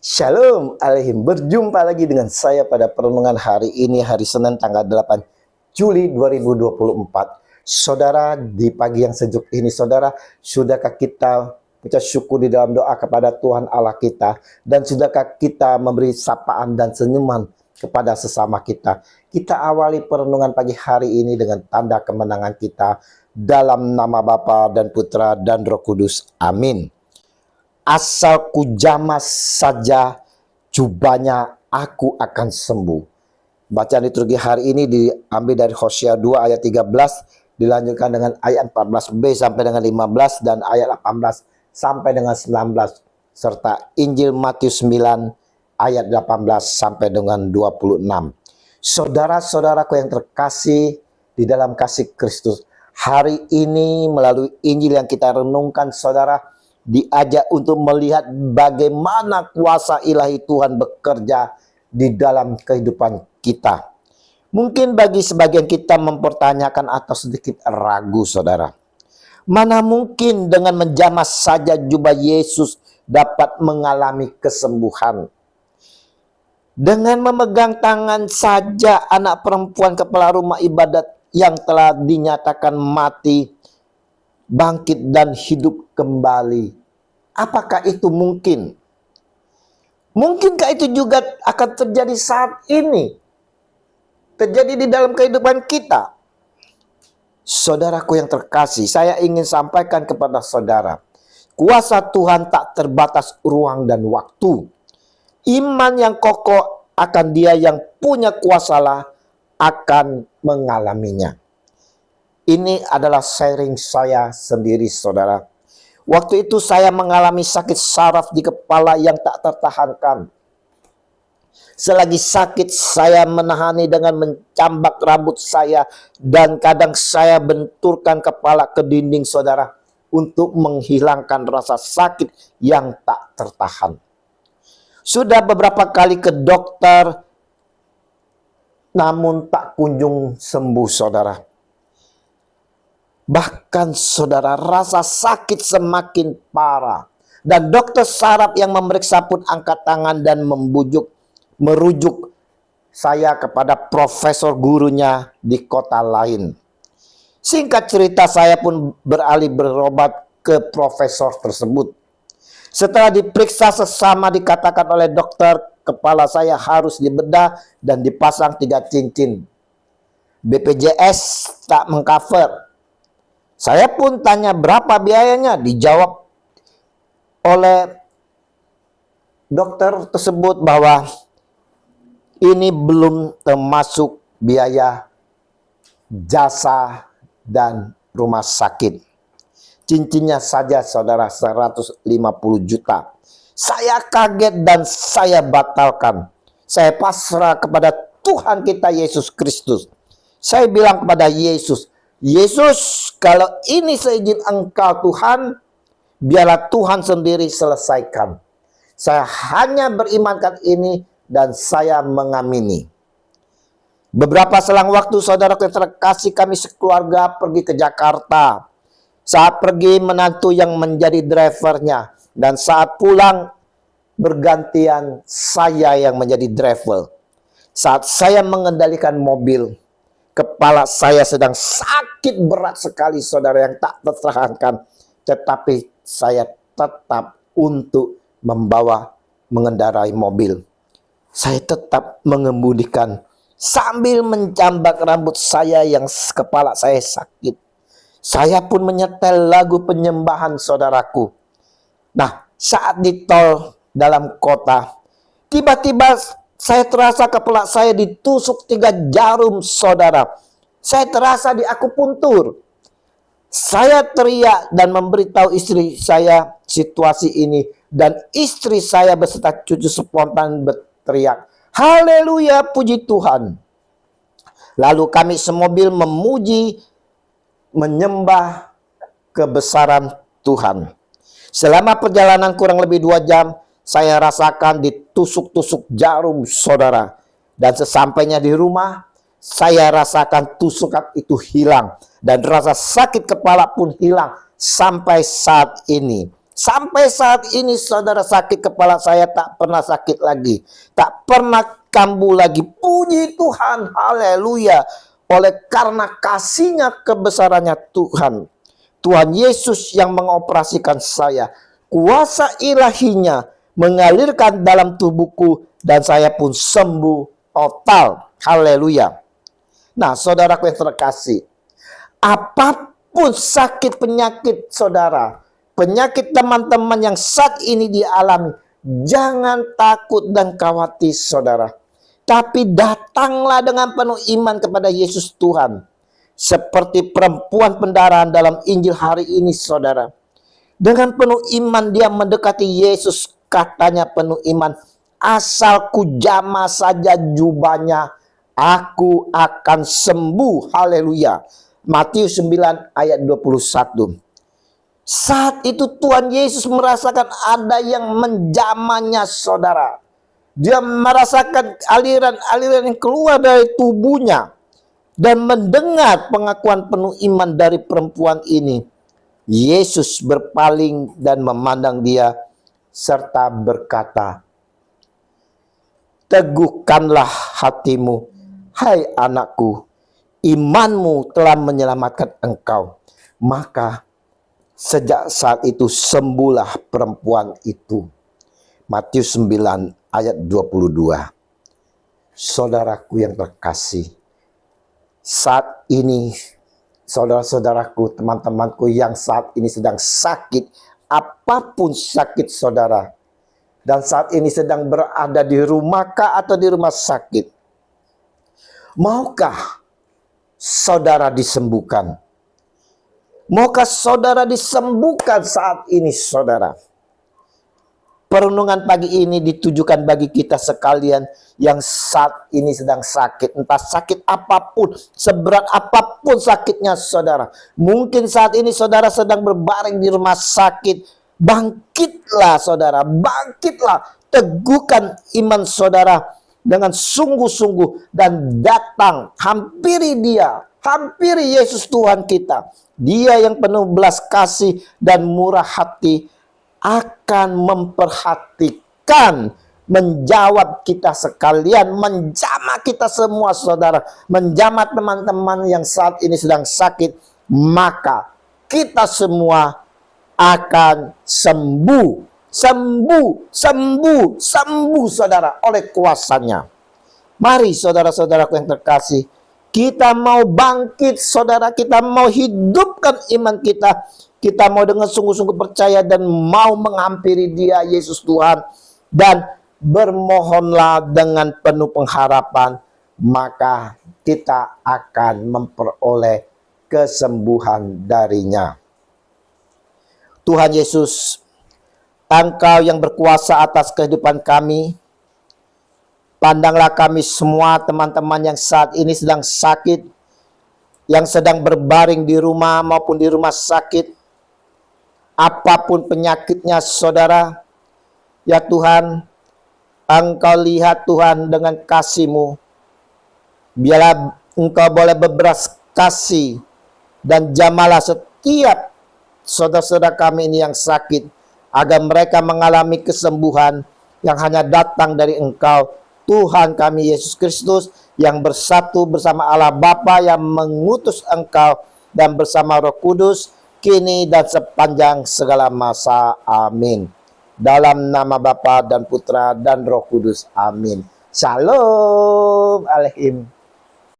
Shalom Aleihim. Berjumpa lagi dengan saya pada perenungan hari ini, hari Senin tanggal 8 Juli 2024. Saudara, di pagi yang sejuk ini, saudara, sudahkah kita ucap syukur di dalam doa kepada Tuhan Allah kita? Dan sudahkah kita memberi sapaan dan senyuman kepada sesama kita? Kita awali perenungan pagi hari ini dengan tanda kemenangan kita dalam nama Bapa dan Putra dan Roh Kudus. Amin. Asal ku jamas saja jubahnya, aku akan sembuh. Bacaan liturgi hari ini diambil dari Hosea 2 ayat 13, dilanjutkan dengan ayat 14b sampai dengan 15 dan ayat 18 sampai dengan 19, serta Injil Matius 9 ayat 18 sampai dengan 26. Saudara-saudaraku yang terkasih di dalam kasih Kristus, hari ini melalui Injil yang kita renungkan, saudara diajak untuk melihat bagaimana kuasa ilahi Tuhan bekerja di dalam kehidupan kita. Mungkin bagi sebagian kita mempertanyakan atau sedikit ragu, saudara. Mana mungkin dengan menjamas saja jubah Yesus dapat mengalami kesembuhan? Dengan memegang tangan saja anak perempuan kepala rumah ibadat yang telah dinyatakan mati, bangkit dan hidup kembali. Apakah itu mungkin? Mungkinkah itu juga akan terjadi saat ini? Terjadi di dalam kehidupan kita? Saudaraku yang terkasih, saya ingin sampaikan kepada saudara, kuasa Tuhan tak terbatas ruang dan waktu. Iman yang kokoh akan Dia yang punya kuasalah akan mengalaminya. Ini adalah sharing saya sendiri, saudara. Waktu itu saya mengalami sakit saraf di kepala yang tak tertahankan. Selagi sakit, saya menahani dengan mencambak rambut saya, dan kadang saya benturkan kepala ke dinding, saudara, untuk menghilangkan rasa sakit yang tak tertahan. Sudah beberapa kali ke dokter, namun tak kunjung sembuh, saudara. Bahkan saudara, rasa sakit semakin parah. Dan dokter saraf yang memeriksa pun angkat tangan dan merujuk saya kepada profesor gurunya di kota lain. Singkat cerita, saya pun beralih berobat ke profesor tersebut. Setelah diperiksa sesama, dikatakan oleh dokter, kepala saya harus dibedah dan dipasang 3 cincin. BPJS tak mengcover. Saya pun tanya berapa biayanya, dijawab oleh dokter tersebut bahwa ini belum termasuk biaya jasa dan rumah sakit. Cincinnya saja, saudara, 150 juta. Saya kaget dan saya batalkan. Saya pasrah kepada Tuhan kita Yesus Kristus. Saya bilang kepada Yesus, Yesus, kalau ini seizin Engkau Tuhan, biarlah Tuhan sendiri selesaikan. Saya hanya berimankan ini dan saya mengamini. Beberapa selang waktu, saudara terkasih, kami sekeluarga pergi ke Jakarta. Saat pergi, menantu yang menjadi drivernya, dan saat pulang bergantian saya yang menjadi driver. Saat saya mengendalikan mobil, kepala saya sedang sakit berat sekali, saudara, yang tak tertahankan. Tetapi saya tetap untuk mengendarai mobil. Saya tetap mengemudikan sambil mencambak rambut saya yang kepala saya sakit. Saya pun menyetel lagu penyembahan, saudaraku. Nah, saat di tol dalam kota, tiba-tiba saya terasa kepala saya ditusuk 3 jarum, saudara. Saya terasa diakupuntur. Saya teriak dan memberitahu istri saya situasi ini. Dan istri saya beserta cucu spontan berteriak, haleluya, puji Tuhan. Lalu kami semobil memuji, menyembah kebesaran Tuhan. Selama perjalanan kurang lebih 2 jam, saya rasakan ditusuk-tusuk jarum, saudara. Dan sesampainya di rumah, saya rasakan tusukan itu hilang. Dan rasa sakit kepala pun hilang sampai saat ini. Sampai saat ini saudara, sakit kepala saya tak pernah sakit lagi. Tak pernah kambuh lagi. Puji Tuhan, haleluya. Oleh karena kasihnya, kebesarannya Tuhan. Tuhan Yesus yang mengoperasikan saya. Kuasa ilahinya mengalirkan dalam tubuhku dan saya pun sembuh total. Haleluya. Nah, saudaraku yang terkasih, apapun sakit penyakit saudara, penyakit teman-teman yang saat ini dialami, jangan takut dan khawatir saudara. Tapi datanglah dengan penuh iman kepada Yesus Tuhan. Seperti perempuan pendarahan dalam Injil hari ini saudara. Dengan penuh iman dia mendekati Yesus, katanya penuh iman. Asal ku jamah saja jubahnya, aku akan sembuh. Haleluya. Matius 9 ayat 21. Saat itu Tuhan Yesus merasakan ada yang menjamahnya saudara. Dia merasakan aliran-aliran yang keluar dari tubuhnya. Dan mendengar pengakuan penuh iman dari perempuan ini. Yesus berpaling dan memandang dia serta berkata, teguhkanlah hatimu, hai anakku, imanmu telah menyelamatkan engkau. Maka sejak saat itu sembuhlah perempuan itu. Matius 9 ayat 22. Saudaraku yang terkasih, saat ini saudara-saudaraku, teman-temanku yang saat ini sedang sakit, apapun sakit saudara, dan saat ini sedang berada di rumahkah atau di rumah sakit, maukah saudara disembuhkan? Maukah saudara disembuhkan saat ini saudara? Perenungan pagi ini ditujukan bagi kita sekalian yang saat ini sedang sakit. Entah sakit apapun, seberat apapun sakitnya saudara. Mungkin saat ini saudara sedang berbaring di rumah sakit. Bangkitlah saudara, bangkitlah. Teguhkan iman saudara dengan sungguh-sungguh dan datang. Hampiri dia, hampiri Yesus Tuhan kita. Dia yang penuh belas kasih dan murah hati, akan memperhatikan, menjawab kita sekalian, menjamah kita semua saudara, menjamah teman-teman yang saat ini sedang sakit, maka kita semua akan sembuh, sembuh saudara oleh kuasanya. Mari saudara-saudaraku yang terkasih, kita mau bangkit saudara, kita mau hidupkan iman kita. Kita mau dengan sungguh-sungguh percaya dan mau menghampiri dia Yesus Tuhan. Dan bermohonlah dengan penuh pengharapan. Maka kita akan memperoleh kesembuhan darinya. Tuhan Yesus, Engkau yang berkuasa atas kehidupan kami. Pandanglah kami semua teman-teman yang saat ini sedang sakit. Yang sedang berbaring di rumah maupun di rumah sakit. Apapun penyakitnya saudara, ya Tuhan, Engkau lihat Tuhan dengan kasih-Mu. Biarlah Engkau boleh berberas kasih dan jamalah setiap saudara-saudara kami ini yang sakit, agar mereka mengalami kesembuhan yang hanya datang dari Engkau, Tuhan kami Yesus Kristus, yang bersatu bersama Allah Bapa yang mengutus Engkau, dan bersama Roh Kudus, kini dan sepanjang segala masa. Amin. Dalam nama Bapa dan Putra dan Roh Kudus. Amin. Shalom Aleihim.